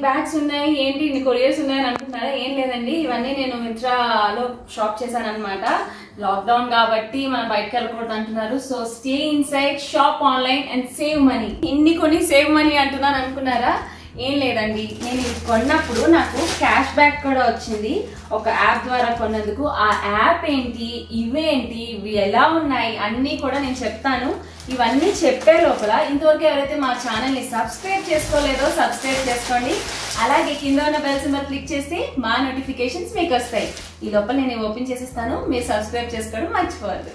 Bags ఉన్నాయి ఏంటి ఇన్ని కొరియర్స్ ఉన్నాయని అనుకుంటున్నారా? ఏం లేదండి, ఇవన్నీ నేను మింత్రాలో షాప్ చేశాను అనమాట. లాక్డౌన్ కాబట్టి మనం బయటకు వెళ్ళకూడదు అంటున్నారు. So stay inside, shop online and save money. ఇన్ని కొని సేవ్ మనీ అంటున్నాను అనుకున్నారా? ఏం లేదండి, నేను ఇది కొన్నప్పుడు నాకు క్యాష్ బ్యాక్ కూడా వచ్చింది ఒక యాప్ ద్వారా కొన్నందుకు. ఆ యాప్ ఏంటి, ఇవేంటి, ఇవి ఎలా ఉన్నాయి అన్నీ కూడా నేను చెప్తాను. ఇవన్నీ చెప్పే లోపల ఇంతవరకు ఎవరైతే మా ఛానల్ని సబ్స్క్రైబ్ చేసుకోలేదో సబ్స్క్రైబ్ చేసుకోండి. అలాగే కింద ఉన్న బెల్ సింబల్ క్లిక్ చేస్తే మా నోటిఫికేషన్స్ మీకు వస్తాయి. ఈ లోపల నేను ఓపెన్ చేసేస్తాను, మీరు సబ్స్క్రైబ్ చేసుకోవడం మర్చిపోవద్దు.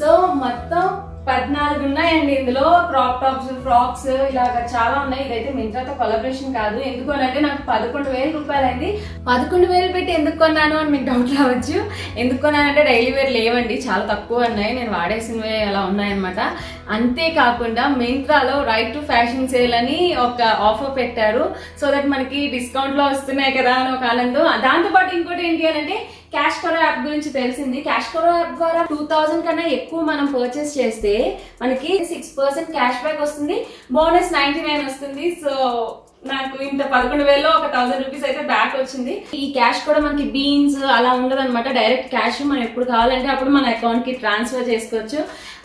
సో మొత్తం 14 ఉన్నాయండి ఇందులో. క్రాప్ టాప్స్, ఫ్రాక్స్ ఇలాగా చాలా ఉన్నాయి. ఇదైతే మింత్రాతో కొలాబరేషన్ కాదు. ఎందుకు అంటే నాకు 11,000 రూపాయలు అయింది. 11,000 పెట్టి ఎందుకు కొన్నాను అని మీకు డౌట్ రావచ్చు. ఎందుకు కొన్నానంటే డైలీ వేర్ లేవండి, చాలా తక్కువ ఉన్నాయి, నేను వాడేసినవే అలా ఉన్నాయన్నమాట. అంతేకాకుండా మింత్రాలో రైట్ టు ఫ్యాషన్ సేల్ అని ఒక ఆఫర్ పెట్టారు. సో దట్ మనకి డిస్కౌంట్ లో వస్తున్నాయి కదా అని ఒక ఆనందం. దాంతోపాటు ఇంకోటి ఏంటి అని అంటే క్యాష్ కరో యాప్ గురించి తెలిసింది. క్యాష్ కరో యాప్ ద్వారా 2000 కన్నా ఎక్కువ మనం పర్చేస్ చేస్తే మనకి 6% క్యాష్ బ్యాక్ వస్తుంది, బోనస్ 99 వస్తుంది. సో నాకు ఇంత 11,000లో ఒక 1000 రూపీస్ అయితే బ్యాక్ వచ్చింది. ఈ క్యాష్ కూడా మనకి బీన్స్ అలా ఉండదు అనమాట. డైరెక్ట్ క్యాష్ మనం ఎప్పుడు కావాలంటే అప్పుడు మన అకౌంట్ కి ట్రాన్స్ఫర్ చేసుకోవచ్చు.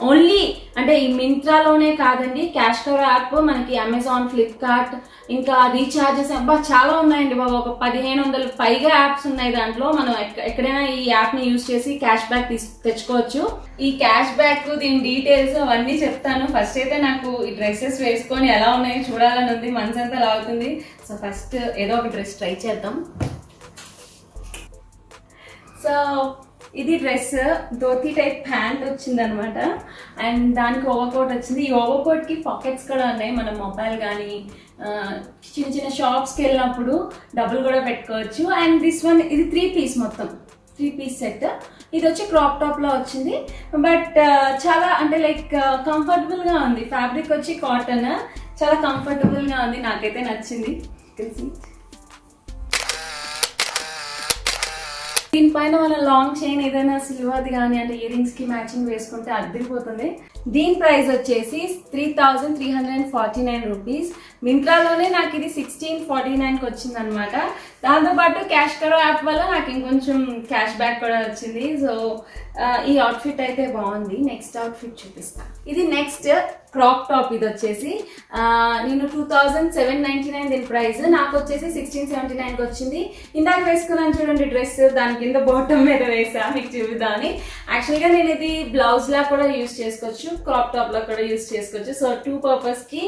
ఓన్లీ అంటే ఈ మింత్రాలోనే కాదండి, క్యాష్ కరో యాప్ మనకి అమెజాన్, ఫ్లిప్కార్ట్, ఇంకా రీఛార్జెస్ చాలా ఉన్నాయండి బాబు. ఒక 1500 పైగా యాప్స్ ఉన్నాయి దాంట్లో. మనం ఎక్కడైనా ఈ యాప్ ని యూజ్ చేసి క్యాష్ బ్యాక్ తెచ్చుకోవచ్చు. ఈ క్యాష్ బ్యాక్ దీని డీటెయిల్స్ అవన్నీ చెప్తాను. ఫస్ట్ అయితే నాకు ఈ డ్రెస్సెస్ వేసుకొని ఎలా ఉన్నాయో చూడాలని ఉంది, మనసు అంతా లాగుతుంది. సో ఫస్ట్ ఏదో ఒక డ్రెస్ ట్రై చేద్దాం. సో ఇది డ్రెస్, ధోతి టైప్ ప్యాంట్ వచ్చింది అనమాట. అండ్ దానికి ఓవర్ కోట్ వచ్చింది. ఈ ఓవర్ కోట్ కి పాకెట్స్ కూడా ఉన్నాయి. మన మొబైల్ కానీ చిన్న చిన్న షాప్స్ కి వెళ్ళినప్పుడు డబ్బులు కూడా పెట్టుకోవచ్చు. అండ్ దిస్ వన్ ఇది 3 పీస్, మొత్తం 3 పీస్ సెట్. ఇది వచ్చి క్రాప్ టాప్ లో వచ్చింది. బట్ చాలా అంటే లైక్ కంఫర్టబుల్ గా ఉంది. ఫ్యాబ్రిక్ వచ్చి కాటన్, చాలా కంఫర్టబుల్ గా ఉంది, నాకైతే నచ్చింది. దీనిపైన మన లాంగ్ చైన్ ఏదైనా సిల్వర్ది కానీ అంటే ఇయర్ రింగ్స్ కి మ్యాచింగ్ వేసుకుంటే అద్దరిపోతుంది. దీని ప్రైస్ వచ్చేసి 3,349 రూపీస్. మింత్రాలోనే నాకు ఇది 1649కి వచ్చింది అనమాట. దాంతోపాటు క్యాష్ కరో యాప్ వల్ల నాకు ఇంకొంచెం క్యాష్ బ్యాక్ కూడా వచ్చింది. సో ఈ అవుట్ఫిట్ అయితే బాగుంది. నెక్స్ట్ అవుట్ఫిట్ చూపిస్తా. ఇది నెక్స్ట్ క్రాప్ టాప్. ఇది వచ్చేసి నేను 2,799 దీని ప్రైస్, నాకు వచ్చేసి 1679కి వచ్చింది. ఇందాక వేసుకున్నాను చూడండి డ్రెస్, దాని కింద బాటమ్ మీద వేసా మీకు చూపిద్దామని. యాక్చువల్గా నేను ఇది బ్లౌజ్ లా కూడా యూజ్ చేసుకోవచ్చు, క్రాప్ టాప్ లా కూడా యూజ్ చేసుకోవచ్చు. సో 2 పర్పస్ కి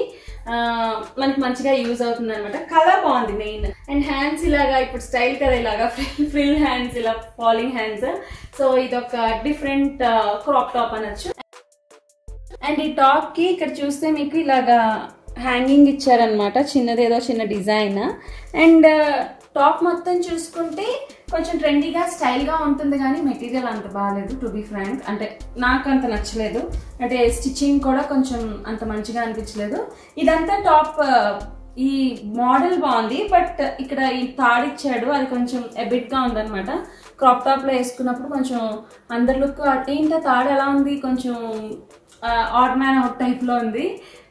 మనకి మంచిగా యూజ్ అవుతుంది అనమాట. కలర్ బాగుంది మెయిన్. అండ్ హ్యాండ్స్ ఇలాగా ఇప్పుడు స్టైల్ కదా, ఇలాగా ఫ్రిల్ హ్యాండ్స్, ఇలా ఫాలింగ్ హ్యాండ్స్. సో ఇది ఒక డిఫరెంట్ క్రాప్ టాప్ అనొచ్చు. అండ్ ఈ టాప్ కి ఇక్కడ చూస్తే మీకు ఇలాగా హ్యాంగింగ్ ఇచ్చారనమాట, చిన్నది ఏదో చిన్న డిజైన్. అండ్ టాప్ మొత్తం చూసుకుంటే కొంచెం ట్రెండీగా స్టైల్గా ఉంటుంది కానీ మెటీరియల్ అంత బాగాలేదు, టు బి ఫ్రాంక్. అంటే నాకు అంత నచ్చలేదు. అంటే స్టిచ్చింగ్ కూడా కొంచెం అంత మంచిగా అనిపించలేదు. ఇదంతా టాప్, ఈ మోడల్ బాగుంది, బట్ ఇక్కడ ఈ తాడు ఇచ్చాడు, అది కొంచెం ఎబిట్గా ఉందన్నమాట. క్రాప్ టాప్లో వేసుకున్నప్పుడు కొంచెం అందరి లుక్ ఏంటో తాడు ఎలా ఉంది, కొంచెం ఆడ్ మ్యాన్ అవుట్ టైప్లో ఉంది.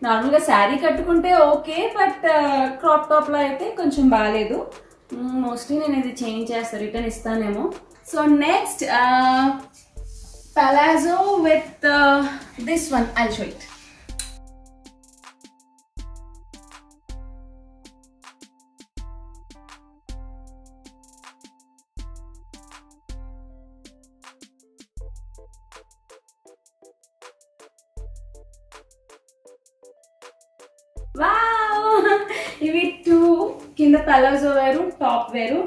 నార్మల్గా శారీ కట్టుకుంటే ఓకే, బట్ క్రాప్ టాప్లో అయితే కొంచెం బాగాలేదు. మోస్ట్లీ నేను ఇది చేంజ్ చేస్తాను, రిటర్న్ ఇస్తానేమో. So next palazzo with this one, I'll show it. ఇవి 2 కింద పలాజో వేరు, టాప్ వేరు.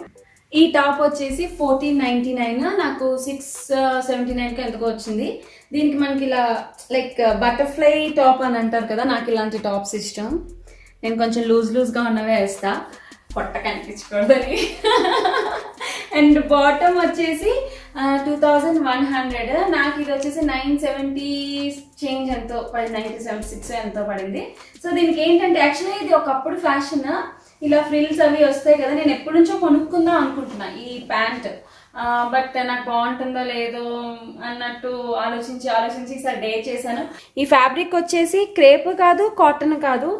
ఈ టాప్ వచ్చేసి 1499, నాకు 679కి ఎందుకో వచ్చింది. దీనికి మనకి ఇలా లైక్ బటర్ఫ్లై టాప్ అని అంటారు కదా, నాకు ఇలాంటి టాప్స్ ఇష్టం. నేను కొంచెం లూజ్గా ఉన్నవే వేస్తా, పొట్ట కనిపించకూడదని. అండ్ బాటమ్ వచ్చేసి 2100, నాకు ఇది వచ్చేసి 970 చేంజ్ ఎంతో పడింది, 976 ఎంతో పడింది. సో దీనికి ఏంటంటే యాక్చువల్లీ ఇది ఒకప్పుడు ఫ్యాషన్, ఇలా ఫ్రిల్స్ అవి వస్తాయి కదా, నేను ఎప్పటి నుంచో కొనుక్కుందాం అనుకుంటున్నా ఈ ప్యాంట్. బట్ నాకు బాగుంటుందో లేదో అన్నట్టు ఆలోచించి ఈసారి డేర్ చేశాను. ఈ ఫ్యాబ్రిక్ వచ్చేసి క్రేప్ కాదు, కాటన్ కాదు,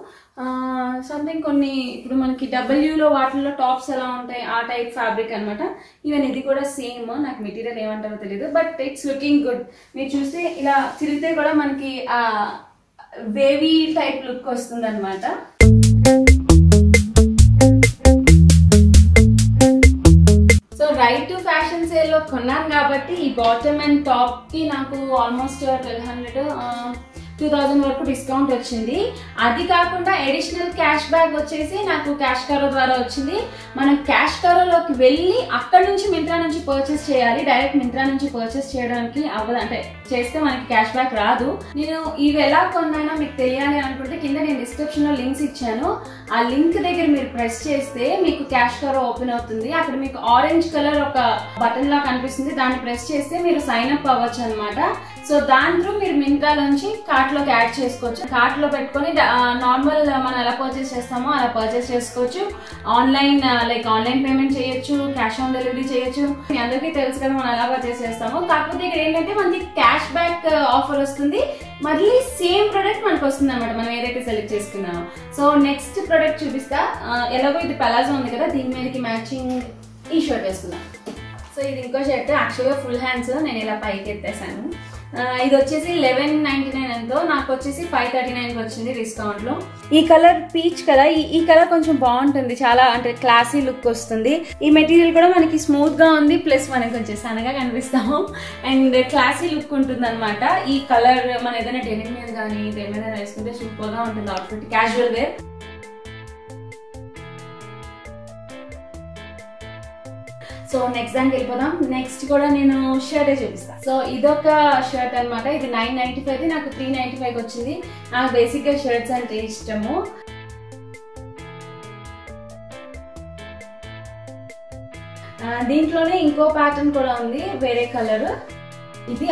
సంథింగ్ కొన్ని ఇప్పుడు మనకి డబ్ల్యూలో వాటిల్లో టాప్స్ ఎలా ఉంటాయి ఆ టైప్ ఫ్యాబ్రిక్ అనమాట. ఈవెన్ ఇది కూడా సేమ్, నాకు మెటీరియల్ ఏమంటారో తెలియదు, బట్ ఇట్స్ లుకింగ్ గుడ్. మీరు చూస్తే ఇలా తిరిగితే కూడా మనకి వేవీ టైప్ లుక్ వస్తుంది అనమాట. So right to fashion sale లో కొన్నాను కాబట్టి ఈ బాటమ్ అండ్ టాప్ కి నాకు ఆల్మోస్ట్ 2000 వరకు డిస్కౌంట్ వచ్చింది. అది కాకుండా అడిషనల్ క్యాష్ బ్యాక్ వచ్చేసి నాకు క్యాష్ కరో ద్వారా వచ్చింది. మనం క్యాష్ కరోలోకి వెళ్ళి అక్కడ నుంచి మింత్రా నుంచి పర్చేస్ చేయాలి. డైరెక్ట్ మింత్రా నుంచి పర్చేస్ చేయడానికి అవ్వదు, అంటే చేస్తే మనకి క్యాష్ బ్యాక్ రాదు. నేను ఇవి ఎలా కొన్నానో మీకు తెలియాలి అనుకుంటే కింద నేను డిస్క్రిప్షన్ లో లింక్స్ ఇచ్చాను. ఆ లింక్ దగ్గర మీరు ప్రెస్ చేస్తే మీకు క్యాష్ కరో ఓపెన్ అవుతుంది. అక్కడ మీకు ఆరెంజ్ కలర్ ఒక బటన్ లా కనిపిస్తుంది, దాన్ని ప్రెస్ చేస్తే మీరు సైన్ అప్ అవ్వచ్చు అనమాట. సో దాని త్రూ మీరు మింత్రా నుంచి కార్ట్ లోకి యాడ్ చేసుకోవచ్చు. కార్ట్ లో పెట్టుకొని నార్మల్ మనం ఎలా పర్చేస్ చేస్తామో అలా పర్చేస్ చేసుకోవచ్చు. ఆన్లైన్ పేమెంట్ చేయొచ్చు, క్యాష్ ఆన్ డెలివరీ చేయొచ్చు. మీ అందరికీ తెలుసు కదా మనం ఎలా పర్చేస్ చేస్తామో. కాకపోతే ఇక్కడ ఏంటంటే మనకి క్యాష్ బ్యాక్ ఆఫర్ వస్తుంది, మళ్ళీ సేమ్ ప్రొడక్ట్ మనకు వస్తుంది అనమాట మనం ఏదైతే సెలెక్ట్ చేసుకున్నామో. సో నెక్స్ట్ ప్రొడక్ట్ చూపిస్తా. ఎలాగో ఇది పలాజో ఉంది కదా, దీని మీదకి మ్యాచింగ్ ఈ షర్ట్ వేసుకున్నాను. సో ఇది ఇంకో షర్ట్, యాక్చువల్గా ఫుల్ హ్యాండ్స్, నేను ఇలా పైకి ఎత్తేసాను. ఇది వచ్చేసి 1199 ఎంతో, నాకు వచ్చేసి 539 వచ్చింది డిస్కౌంట్ లో. ఈ కలర్ పీచ్ కదా, ఈ కలర్ కొంచెం బాగుంటుంది, చాలా అంటే క్లాసీ లుక్ వస్తుంది. ఈ మెటీరియల్ కూడా మనకి స్మూత్ గా ఉంది, ప్లస్ మనకి కొంచెం సన్నగా కనిపిస్తాము అండ్ క్లాసీ లుక్ ఉంటుంది అనమాట. ఈ కలర్ మన ఏదైనా డెనిమ్ మీద కానీ దేని మీద వేసుకుంటే సూపర్ గా ఉంటుంది outfit, casual wear. So next దానికి వెళ్ళిపోదాం. నెక్స్ట్ కూడా నేను షర్టే చూపిస్తాను. సో ఇదొక షర్ట్ అనమాట, ఇది 995, నాకు 395 వచ్చింది. నాకు బేసిక్ గా షర్ట్స్ అంటే ఇష్టము. దీంట్లోనే ఇంకో ప్యాటర్న్ కూడా ఉంది, వేరే కలర్.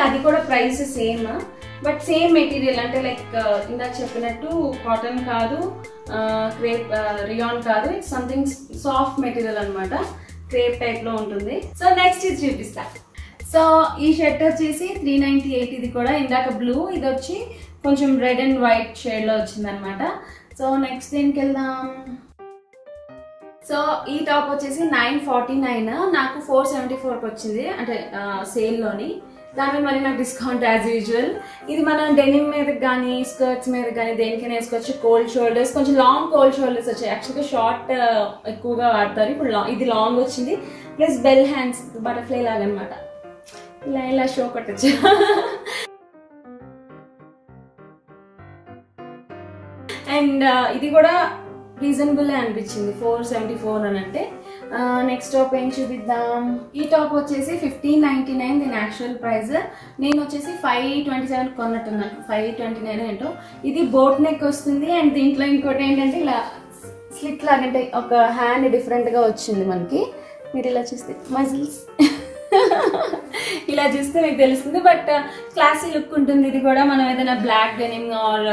అది కూడా price same, but same material, అంటే లైక్ ఇందాక చెప్పినట్టు కాటన్ కాదు, క్రేప్ రియాన్ కాదు, ఇట్స్ సంథింగ్ సాఫ్ట్ మెటీరియల్ అనమాట, క్రేప్ టైప్ లో ఉంటుంది. సో నెక్స్ట్ ఇది చూపిస్తా. సో ఈ షర్ట్ వచ్చేసి 398, ఇది కూడా ఇందాక బ్లూ, ఇది వచ్చి కొంచెం రెడ్ అండ్ వైట్ షేడ్ లో వచ్చింది అనమాట. సో నెక్స్ట్ దీనికి వెళ్దాం. సో ఈ టాప్ వచ్చేసి 949, నాకు 474 వచ్చింది, అంటే సేల్ లోని. దాని మరి నాకు డిస్కౌంట్ యాజ్ యూజువల్. ఇది మనం డెనిమ్ మీద కానీ స్కర్ట్స్ మీద కానీ దేనికైనా వేసుకోవచ్చు. కోల్డ్ షోల్డర్స్, కొంచెం లాంగ్ కోల్డ్ షోల్డర్స్ వచ్చాయి. యాక్చువల్గా షార్ట్ ఎక్కువగా వాడతారు, ఇప్పుడు ఇది లాంగ్ వచ్చింది. ప్లస్ బెల్ హ్యాండ్స్ బటర్ఫ్లై లాగా అనమాట, ఇలా షో కొట్టచ్చు. అండ్ ఇది కూడా రీజనబుల్ అనిపించింది, 474 అని అంటే. నెక్స్ట్ టాప్ ఏం చూపిద్దాం. ఈ టాప్ వచ్చేసి 1599, దీని యాక్చువల్ ప్రైస్. నేను వచ్చేసి 527 కొన్నట్టున్నాను, 529 ఏంటో. ఇది బోట్ నెక్ వస్తుంది అండ్ దీంట్లో ఇంకోటి ఏంటంటే ఇలా స్లిట్ లాగంటే ఒక హ్యాండ్ డిఫరెంట్ గా వచ్చింది మనకి. మీరు ఇలా చూస్తే మజిల్స్ ఇలా చూస్తే మీకు తెలుస్తుంది, బట్ క్లాసీ లుక్ ఉంటుంది. ఇది కూడా మనం ఏదైనా black denim or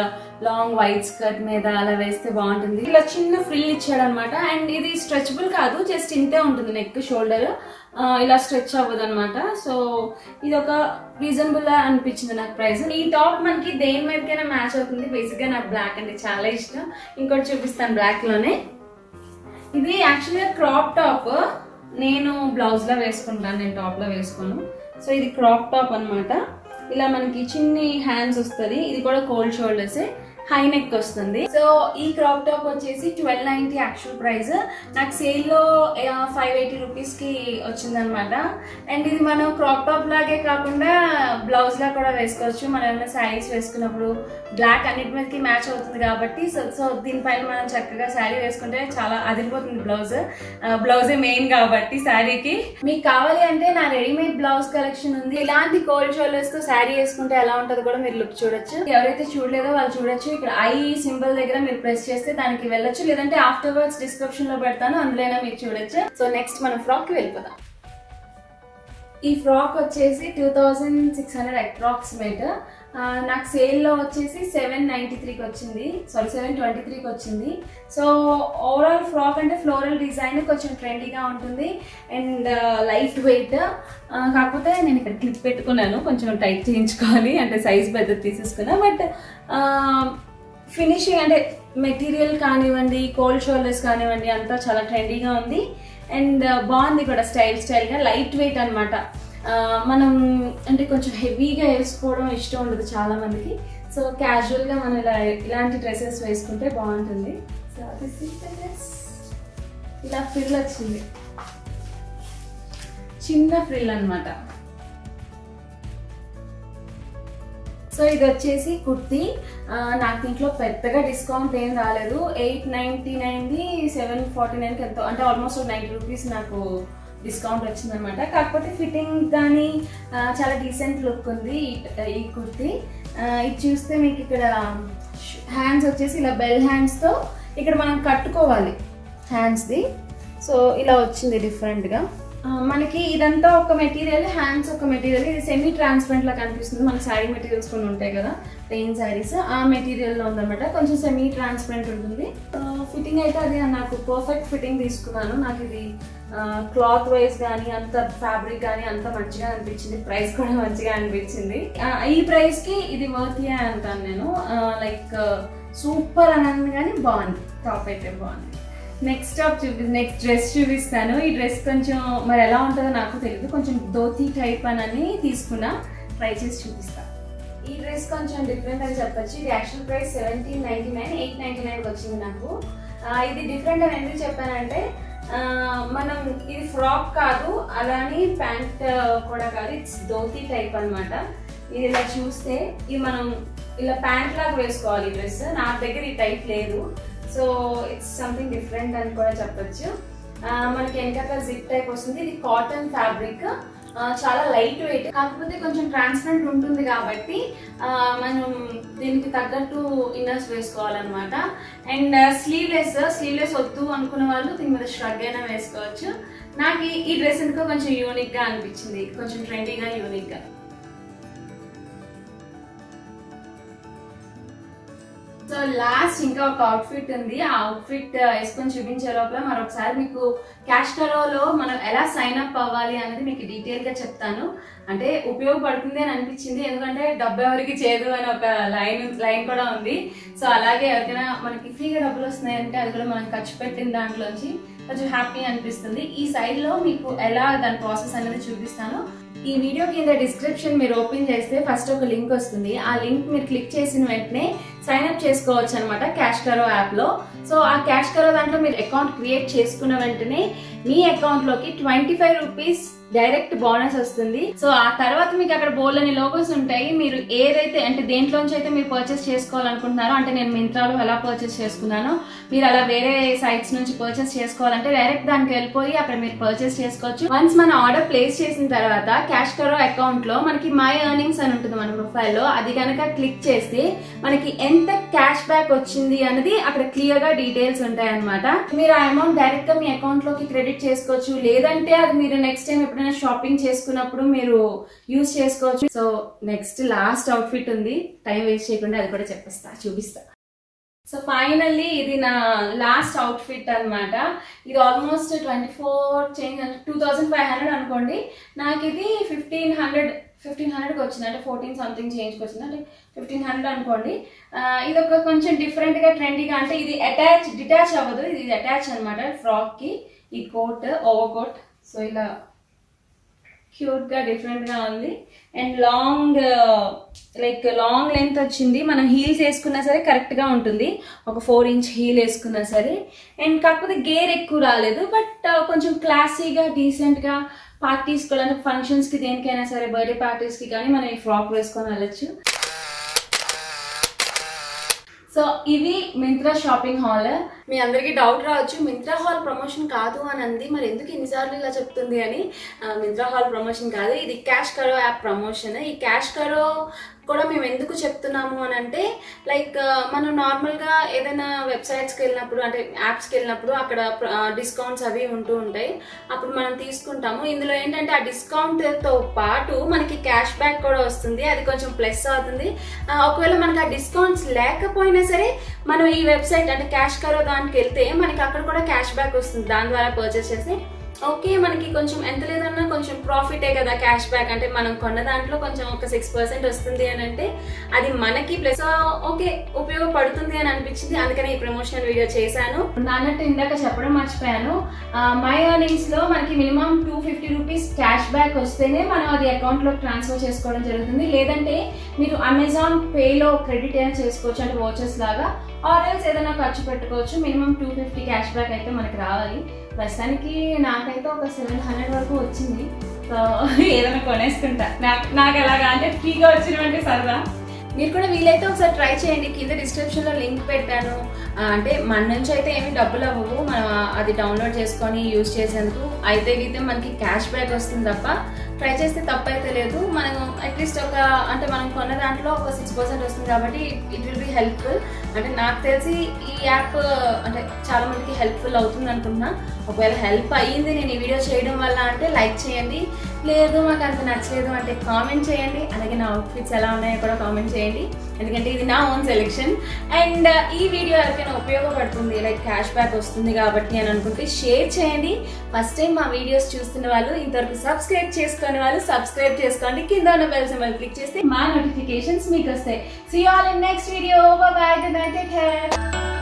long white skirt మీద అలా వేస్తే బాగుంటుంది. ఇలా చిన్న ఫ్రిల్ ఇచ్చాడు అనమాట. అండ్ ఇది స్ట్రెచబుల్ కాదు, జస్ట్ ఇంతే ఉంటుంది నెక్ షోల్డర్, ఇలా స్ట్రెచ్ అవ్వదు అనమాట. సో ఇది ఒక రీజనబుల్ అనిపించింది నాకు ప్రైస్. ఈ టాప్ మనకి దేని మీదకైనా మ్యాచ్ అవుతుంది. బేసిక్ గా నాకు బ్లాక్ అంటే చాలా ఇష్టం. ఇంకోటి చూపిస్తాను బ్లాక్ లోనే. ఇది యాక్చువల్గా క్రాప్ టాప్, నేను బ్లౌజ్ లో వేసుకుంటాను, నేను టాప్ లో వేసుకోను. సో ఇది క్రాప్ టాప్ అనమాట. ఇలా మనకి చిన్ని హ్యాండ్స్ వస్తుంది. ఇది కూడా కోల్డ్ షోల్డర్స్, హై నెక్ వస్తుంది. సో ఈ క్రాప్ టాప్ వచ్చేసి 1290 యాక్చువల్ ప్రైస్, నాకు సేల్ లో 580 రూపీస్ కి వచ్చింది అనమాట. అండ్ ఇది మనం క్రాప్ టాప్ లాగే కాకుండా బ్లౌజ్ లా కూడా వేసుకోవచ్చు. మనం ఏమైనా శారీస్ వేసుకున్నప్పుడు బ్లాక్ అన్నిటి మీదకి మ్యాచ్ అవుతుంది కాబట్టి. సో దీనిపైన మనం చక్కగా శారీ వేసుకుంటే చాలా అదిరిపోతుంది. బ్లౌజే మెయిన్ కాబట్టి శారీకి. మీకు కావాలి అంటే నా రెడీమేడ్ బ్లౌజ్ కలెక్షన్ ఉంది. ఇలాంటి కోల్డ్ షోల్డర్స్ తో శారీ వేసుకుంటే ఎలా ఉంటుందో కూడా మీరు లుక్ చూడొచ్చు. ఎవరైతే చూడలేదో వాళ్ళు చూడొచ్చు. ఇక్కడ ఐ సింబల్ దగ్గర మీరు ప్రెస్ చేస్తే దానికి వెళ్ళొచ్చు, లేదంటే ఆఫ్టర్వర్డ్స్ డిస్క్రిప్షన్ లో పెడతాను, అందులోనే మీరు చూడొచ్చు. సో నెక్స్ట్ మనం ఫ్రాక్ కి వెళ్ళిపోదాం. ఈ ఫ్రాక్ వచ్చేసి 2600 అప్రాక్సిమేట్. నాకు సేల్లో వచ్చేసి 793కి వచ్చింది, సారీ 723కి వచ్చింది. సో ఓవరాల్ ఫ్రాక్ అంటే ఫ్లోరల్ డిజైన్ కొంచెం ట్రెండీగా ఉంటుంది అండ్ లైట్ వెయిట్. కాకపోతే నేను ఇక్కడ క్లిప్ పెట్టుకున్నాను, కొంచెం టైట్ చేయించుకోవాలి అంటే సైజ్ పెద్దది తీసేసుకున్నా. బట్ ఫినిషింగ్ అంటే మెటీరియల్ కానివ్వండి, కోల్డ్ షోల్డర్స్ కానివ్వండి, అంతా చాలా ట్రెండీగా ఉంది అండ్ బాగుంది కూడా. స్టైల్గా లైట్ వెయిట్ అనమాట. మనం అంటే కొంచెం హెవీగా వేసుకోవడం ఇష్టం ఉండదు చాలా మందికి. సో క్యాజువల్గా మనం ఇలాంటి డ్రెస్సెస్ వేసుకుంటే బాగుంటుంది. So this is the dress. ఇలా ఫ్రిల్ వచ్చింది, చిన్న ఫ్రిల్ అనమాట. సో ఇది వచ్చేసి కుర్తీ. నాకు దీంట్లో పెద్దగా డిస్కౌంట్ ఏం రాలేదు. 899ది 749కి ఎంతో, అంటే ఆల్మోస్ట్ 90 రూపీస్ నాకు డిస్కౌంట్ వచ్చిందనమాట. కాకపోతే ఫిట్టింగ్ కానీ చాలా డీసెంట్ లుక్ ఉంది ఈ కుర్తీ. ఇది చూస్తే మీకు ఇక్కడ హ్యాండ్స్ వచ్చేసి ఇలా బెల్ హ్యాండ్స్తో ఇక్కడ మనం కట్టుకోవాలి హ్యాండ్స్ది. సో ఇలా వచ్చింది డిఫరెంట్గా. మనకి ఇదంతా ఒక మెటీరియల్, హ్యాండ్స్ ఒక మెటీరియల్. ఇది సెమీ ట్రాన్స్పరెంట్ లా కనిపిస్తుంది. మనకి శారీ మెటీరియల్స్ కొన్ని ఉంటాయి కదా, ప్లెయిన్ శారీస్, ఆ మెటీరియల్లో ఉందన్నమాట. కొంచెం సెమీ ట్రాన్స్పరెంట్ ఉంటుంది. ఫిట్టింగ్ అయితే అది నాకు పర్ఫెక్ట్ ఫిట్టింగ్ తీసుకున్నాను. నాకు ఇది క్లాత్ వైజ్ కానీ అంత ఫ్యాబ్రిక్ కానీ అంత మంచిగా అనిపించింది. ప్రైస్ కూడా మంచిగా అనిపించింది. ఈ ప్రైస్కి ఇది వర్తీ అంటాను నేను. లైక్ సూపర్ అని కానీ బాగుంది, టాప్ అయితే బాగుంది. నెక్స్ట్ డ్రెస్ చూపిస్తాను. ఈ డ్రెస్ కొంచెం మరి ఎలా ఉంటుందో నాకు తెలియదు, కొంచెం ధోతి టైప్ అని తీసుకున్నా, ట్రై చేసి చూపిస్తాను. ఈ డ్రెస్ కొంచెం డిఫరెంట్ అని చెప్పొచ్చు. ఇది యాక్చువల్ ప్రైస్ 1799, 899కి వచ్చింది నాకు. ఇది డిఫరెంట్ అని ఎందుకు చెప్పానంటే, మనం ఇది ఫ్రాక్ కాదు, అలానే ప్యాంట్ కూడా కాదు, ఇట్స్ ధోతి టైప్ అనమాట. ఇది ఇలా చూస్తే ఇది మనం ఇలా ప్యాంట్ లాగా వేసుకోవాలి ఈ డ్రెస్. నా దగ్గర ఈ టైప్ లేదు, సో ఇట్స్ సంథింగ్ డిఫరెంట్ అని కూడా చెప్పొచ్చు. మనకి వెనకాల జిప్ టైప్ వస్తుంది. ఇది కాటన్ ఫ్యాబ్రిక్, చాలా లైట్ వెయిట్, కాకపోతే కొంచెం ట్రాన్స్పరెంట్ ఉంటుంది కాబట్టి మనం దీనికి తగ్గట్టు ఇన్నర్స్ వేసుకోవాలన్నమాట. అండ్ స్లీవ్లెస్ వద్దు అనుకున్న వాళ్ళు దీని మీద ష్రగ్ అయినా వేసుకోవచ్చు. నాకు ఈ డ్రెస్ ఎందుకో కొంచెం యూనిక్గా అనిపించింది, కొంచెం ట్రెండీగా యూనిక్గా. సో లాస్ట్ ఇంకా ఒక అవుట్ఫిట్ ఉంది. ఆ అవుట్ఫిట్ వేసుకొని చూపించే లోపల మరొకసారి మీకు క్యాష్ కరోలో మనం ఎలా సైన్ అప్ అవ్వాలి అనేది మీకు డీటెయిల్గా చెప్తాను. అంటే ఉపయోగపడుతుంది అని అనిపించింది, ఎందుకంటే డబ్బు ఎవరికి చేయదు అని ఒక లైన్ కూడా ఉంది. సో అలాగే ఎవరికైనా మనకి ఫ్రీగా డబ్బులు వస్తున్నాయంటే అది కూడా మనం ఖర్చు పెట్టిన దాంట్లోంచి కొంచెం హ్యాపీ అనిపిస్తుంది. ఈ సైడ్లో మీకు ఎలా దాని ప్రాసెస్ అనేది చూపిస్తాను. ఈ వీడియో కింద డిస్క్రిప్షన్ మీరు ఓపెన్ చేస్తే ఫస్ట్ ఒక లింక్ వస్తుంది. ఆ లింక్ మీరు క్లిక్ చేసిన వెంటనే సైన్ అప్ చేసుకోవచ్చు అనమాట క్యాష్ కరో యాప్లో. సో ఆ క్యాష్ కరో దాంట్లో మీరు అకౌంట్ క్రియేట్ చేసుకున్న వెంటనే మీ అకౌంట్లోకి 25 రూపీస్ డైరెక్ట్ బోనస్ వస్తుంది. సో ఆ తర్వాత మీకు అక్కడ బోల్డ్ అని లోగోస్ ఉంటాయి. మీరు ఏదైతే అంటే దేంట్లోంచి అయితే మీరు పర్చేస్ చేసుకోవాలనుకుంటున్నారో, అంటే నేను మింత్రాలో ఎలా పర్చేస్ చేసుకున్నానో మీరు అలా వేరే సైట్స్ నుంచి పర్చేస్ చేసుకోవాలంటే డైరెక్ట్ దానికి వెళ్ళిపోయి అక్కడ మీరు పర్చేస్ చేసుకోవచ్చు. వన్స్ మన ఆర్డర్ ప్లేస్ చేసిన తర్వాత క్యాష్ కరో అకౌంట్ లో మనకి మై ఎర్నింగ్స్ అని ఉంటుంది మన ప్రొఫైల్లో. అది కనుక క్లిక్ చేస్తే మనకి ఎంత క్యాష్ బ్యాక్ వచ్చింది అనేది అక్కడ క్లియర్ గా డీటెయిల్స్ ఉంటాయి అనమాట. మీరు ఆ అమౌంట్ డైరెక్ట్ గా మీ అకౌంట్ లోకి క్రెడిట్ చేసుకోవచ్చు, లేదంటే అది మీరు నెక్స్ట్ టైం ఎప్పుడైనా షాపింగ్ చేసుకున్నప్పుడు మీరు యూజ్ చేసుకోవచ్చు. సో నెక్స్ట్ లాస్ట్ అవుట్ఫిట్ ఉంది, టైం వేస్ట్ చేయకుండా అది కూడా చూపిస్తా. సో ఫైనల్లీ ఇది నా లాస్ట్ అవుట్ఫిట్ అనమాట. ఇది ఆల్మోస్ట్ 2500 అనుకోండి. నాకు ఇది 1500కి వచ్చింది, అంటే 14 సంథింగ్ చేంజ్కి వచ్చింది, అంటే 1500 అనుకోండి. ఇది ఒక కొంచెం డిఫరెంట్గా ట్రెండీగా, అంటే ఇది డిటాచ్ అవ్వదు, ఇది అటాచ్ అనమాట ఫ్రాక్కి. ఈ కోట్ ఓవర్ కోట్, సో ఇలా క్యూట్గా డిఫరెంట్గా ఉంది. అండ్ లాంగ్ లెంత్ వచ్చింది. మనం హీల్స్ వేసుకున్నా సరే కరెక్ట్గా ఉంటుంది, ఒక 4 ఇంచ్ హీల్ వేసుకున్నా సరే. అండ్ కాకపోతే గేర్ ఎక్కువ రాలేదు, బట్ కొంచెం క్లాసీగా డీసెంట్గా పార్టీస్ కూడా, ఫంక్షన్స్కి దేనికైనా సరే, బర్త్డే పార్టీస్కి కానీ మనం ఈ ఫ్రాక్ వేసుకొని వెళ్ళచ్చు. సో ఇవి మింత్రా షాపింగ్ హాల్. మీ అందరికీ డౌట్ రావచ్చు, మింత్రా హాల్ ప్రమోషన్ కాదు అని అంది, మరి ఎందుకు ఇన్నిసార్లు ఇలా చెప్తుంది అని. మింత్రా హాల్ ప్రమోషన్ కాదు, ఇది క్యాష్ కరో యాప్ ప్రమోషన్. ఈ క్యాష్ కరో కూడా మేము ఎందుకు చెప్తున్నాము అని అంటే, లైక్ మనం నార్మల్గా ఏదైనా వెబ్సైట్స్కి వెళ్ళినప్పుడు అంటే యాప్స్కి వెళ్ళినప్పుడు అక్కడ డిస్కౌంట్స్ అవి ఉంటూ ఉంటాయి, అప్పుడు మనం తీసుకుంటాము. ఇందులో ఏంటంటే ఆ డిస్కౌంట్తో పాటు మనకి క్యాష్ బ్యాక్ కూడా వస్తుంది, అది కొంచెం ప్లస్ అవుతుంది. ఒకవేళ మనకి ఆ డిస్కౌంట్స్ లేకపోయినా సరే మనం ఈ వెబ్సైట్ అంటే క్యాష్ కరో దానికి వెళ్తే మనకి అక్కడ కూడా క్యాష్ బ్యాక్ వస్తుంది, దాని ద్వారా పర్చేస్ చేస్తే ఓకే మనకి కొంచెం ఎంత లేదన్నా కొంచెం ప్రాఫిటే కదా క్యాష్ బ్యాక్ అంటే. మనం కొన్న దాంట్లో కొంచెం ఒక 6% వస్తుంది అని అంటే అది మనకి ప్లస్ ఓకే ఉపయోగపడుతుంది అని అనిపించింది, అందుకని ఈ ప్రమోషనల్ వీడియో చేశాను. అన్నట్టు ఇందాక చెప్పడం మర్చిపోయాను, మై ఎర్నింగ్స్ లో మనకి మినిమం 250 రూపీస్ క్యాష్ బ్యాక్ వస్తేనే మనం అది అకౌంట్ లో ట్రాన్స్ఫర్ చేసుకోవడం జరుగుతుంది. లేదంటే మీరు అమెజాన్ పేలో క్రెడిట్ అయినా చేసుకోవచ్చు, అంటే వాచెస్ లాగా, ఆర్ ఎల్స్ ఏదైనా ఖర్చు పెట్టుకోవచ్చు. మినిమం 250 క్యాష్ బ్యాక్ అయితే మనకి రావాలి. ప్రస్తుతానికి నాకైతే ఒక 700 వరకు వచ్చింది, సో ఏదైనా కొనేసుకుంటా. నాకు ఎలాగా అంటే ఫ్రీగా వచ్చినవంటే సరదా. మీరు కూడా వీలైతే ఒకసారి ట్రై చేయండి, కింద డిస్క్రిప్షన్లో లింక్ పెట్టాను. అంటే మన నుంచి అయితే ఏమి డబ్బులు అవ్వవు, మనం అది డౌన్లోడ్ చేసుకొని యూజ్ చేసేందుకు. అయితే మనకి క్యాష్ బ్యాక్ వస్తుంది తప్ప, ట్రై చేస్తే తప్పైతే లేదు. మనం అట్లీస్ట్ అంటే మనం కొన్న దాంట్లో ఒక 6% వస్తుంది కాబట్టి ఇట్ విల్ బి హెల్ప్ఫుల్. అంటే నాకు తెలిసి ఈ యాప్ అంటే చాలా మందికి హెల్ప్ఫుల్ అవుతుంది అనుకుంటున్నా. ఒకవేళ హెల్ప్ అయ్యింది నేను ఈ వీడియో చేయడం వల్ల అంటే లైక్ చేయండి, లేదు మాకు అంత నచ్చలేదు అంటే కామెంట్ చేయండి. అలాగే నా అవుట్ఫిట్స్ ఎలా ఉన్నాయో కూడా కామెంట్ చేయండి, ఎందుకంటే ఇది నా ఓన్ సెలెక్షన్. అండ్ ఈ వీడియో ఎవరికైనా ఉపయోగపడుతుంది, లైక్ క్యాష్ బ్యాక్ వస్తుంది కాబట్టి అని అనుకుంటే షేర్ చేయండి. ఫస్ట్ టైం మా వీడియోస్ చూస్తున్న వాళ్ళు, ఇంతవరకు సబ్స్క్రైబ్ చేసుకునే వాళ్ళు సబ్స్క్రైబ్ చేసుకోండి, కింద ఉన్న బెల్ సింబల్ క్లిక్ చేస్తే మా నోటిఫికేషన్స్ మీకు వస్తాయి. See you all in next video. Bye bye, good night, take care.